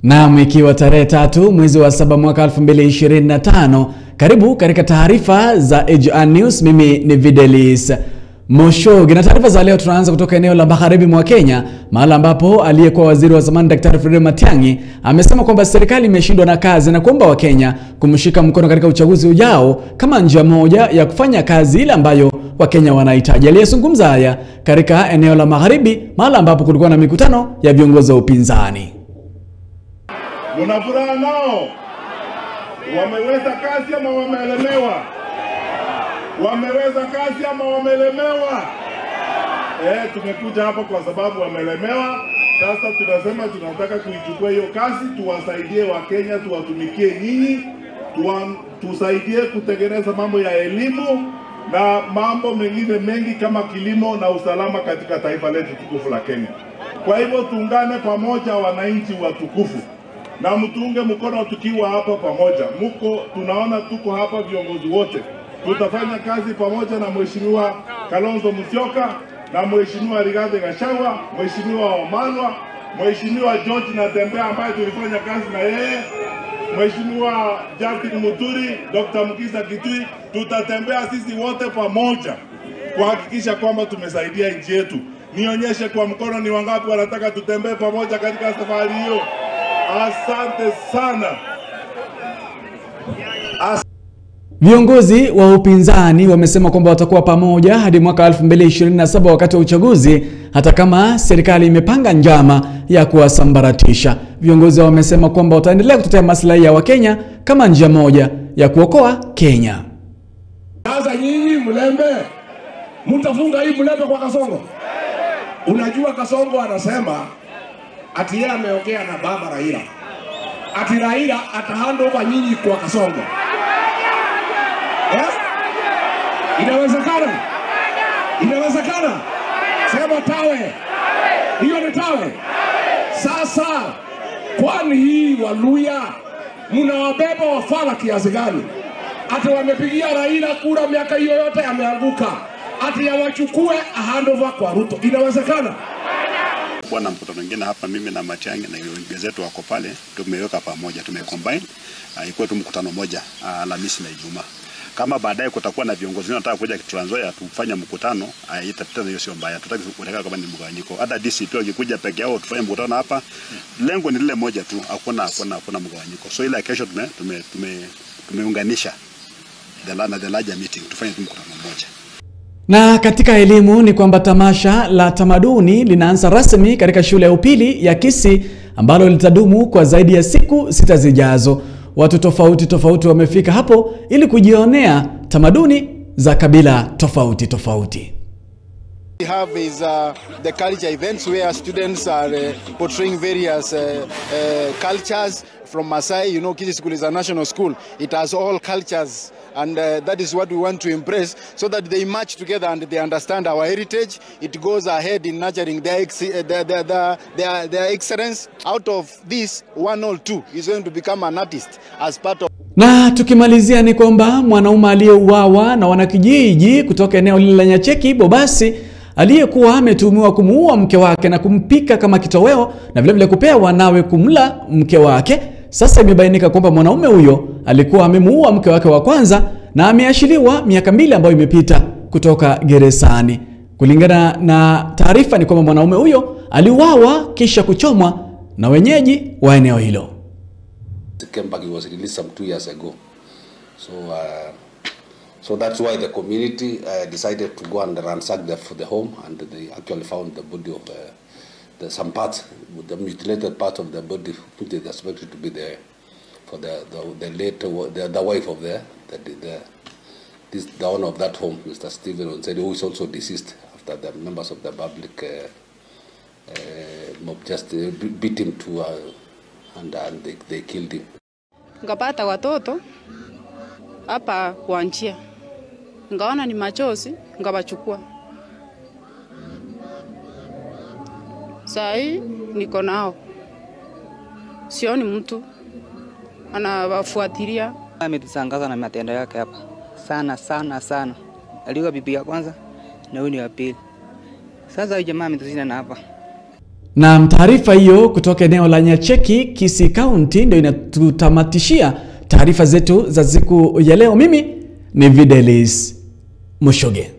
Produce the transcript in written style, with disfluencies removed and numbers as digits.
Naam, ikiwa tarehe 3 mwezi wa 7 mwaka 2025, karibu katika taarifa za AGN News. Mimi ni Videlis Moshogi, na taarifa za leo tunaanza kutoka eneo la magharibi mwa Kenya, mahali ambapo aliyekuwa waziri wa zamani Daktari Fred Matiang'i amesema kwamba serikali imeshindwa na kazi na kuomba Wakenya kumshika mkono katika uchaguzi ujao kama njia moja ya kufanya kazi ile ambayo Wakenya wanahitaji. Aliyezungumza haya katika eneo la magharibi, mahali ambapo kulikuwa na mikutano ya viongozi wa upinzani. Muna furaha nao? Wameweza kazi ama wamelemewa? Wameweza kazi ama wamelemewa? Tumekuja hapa kwa sababu wamelemewa. Sasa tunasema tunataka kuichukua hiyo kazi, tuwasaidie Wakenya, tuwatumikie nyinyi, tusaidie kutengeneza mambo ya elimu na mambo mengine mengi kama kilimo na usalama katika taifa letu tukufu la Kenya. Kwa hivyo tuungane pamoja, wananchi watukufu, na mtuunge mkono tukiwa hapa pamoja. Tunaona tuko hapa viongozi wote. Tutafanya kazi pamoja na Mheshimiwa Kalonzo Musyoka na Mheshimiwa Rigathi Gachagua, Mheshimiwa Wamalwa, Mheshimiwa George Natembeya ambaye tulifanya kazi na yeye, Mheshimiwa Justin Muturi, Dr. Mukisa Kitui. Tutatembea sisi wote pamoja kuhakikisha kwamba tumesaidia nchi yetu. Nionyeshe kwa mkono ni wangapi wanataka tutembee pamoja katika safari hiyo. Asante sana. Viongozi wa upinzani wamesema kwamba watakuwa pamoja hadi mwaka 2027 wakati wa uchaguzi, hata kama serikali imepanga njama ya kuwasambaratisha. Viongozi wamesema kwamba wataendelea kutetea maslahi ya Wakenya kama njia moja ya kuokoa Kenya. Sasa nyinyi mlembe, mtafunga hii mlembe kwa Kasongo. Unajua Kasongo anasema ati yeye ameongea na baba Raila. Ati Raila atahando kwa nyinyi kwa Kasongo. Inawezekana? Inawezekana? Sema tawe. Hiyo ni tawe. Sasa kwani hii Waluya mnawabeba wafala kiasi gani? Ati wamepigia Raila kura miaka hiyo yote ameanguka. Ati yawachukue handover kwa Ruto. Inawezekana? Bwana mkutano mwingine hapa, mimi na Matiang'i na wenzetu wako pale, tumeweka pamoja, tumecombine ikuwa tu mkutano moja Alhamisi na Ijumaa. Kama baadaye kutakuwa na viongozi wanataka kuja Trans Nzoia tufanye mkutano, itapita, hiyo sio mbaya. Tutaki kuelekea kama ni mgawanyiko. Hata DCP wakikuja peke yao tufanye mkutano hapa, lengo ni lile moja tu, hakuna mgawanyiko. So ile kesho tumeunganisha the larger meeting, tufanye mkutano mmoja. Na katika elimu ni kwamba tamasha la tamaduni linaanza rasmi katika shule ya upili ya Kisii ambalo litadumu kwa zaidi ya siku 6 zijazo. Watu tofauti wamefika hapo ili kujionea tamaduni za kabila tofauti. We have is the culture events where students are portraying various cultures from Masai. You know, Kisii School is a national school. It has all cultures, and that is what we want to impress, so that they match together and they understand our heritage. It goes ahead in nurturing their excellence. Out of this, 1 or 2 is going to become an artist as part of. Na tukimalizia ni kwamba mwanaume aliyeuawa na wanakijiji kutoka eneo lile la Nyacheki Bobasi, aliyekuwa ametuhumiwa kumuua mke wake na kumpika kama kitoweo na vile kupea wanawe kumla mke wake. Sasa imebainika kwamba mwanaume huyo alikuwa amemuua mke wake wa kwanza na ameashiliwa miaka 2 ambayo imepita kutoka gerezani. Kulingana na taarifa ni kwamba mwanaume huyo aliuawa kisha kuchomwa na wenyeji wa eneo hilo. Kembagi was released some 2 years ago. So that's why the community decided to go and ransack the home, and they actually found the body of some parts, the mutilated part of the body, which is expected to be the wife of the owner of that home, Mr. Stephen Onseri, who is also deceased after the members of the public mob just beat him to and they killed him. Ngapata watoto hapa kwa njia, ngaona ni machozi, ngawachukua. Sai niko nao, sioni mtu anawafuatilia. Ametusangaza na matendo yake hapa sana. Alikuwa bibi ya kwanza na huyu ni wa pili. Sasa huyu jamaa ametushinda na hapa. Na taarifa hiyo kutoka eneo la Nyacheki, Kisii County, ndio inatutamatishia taarifa zetu za siku ya leo. Mimi ni Videlis Mushoge.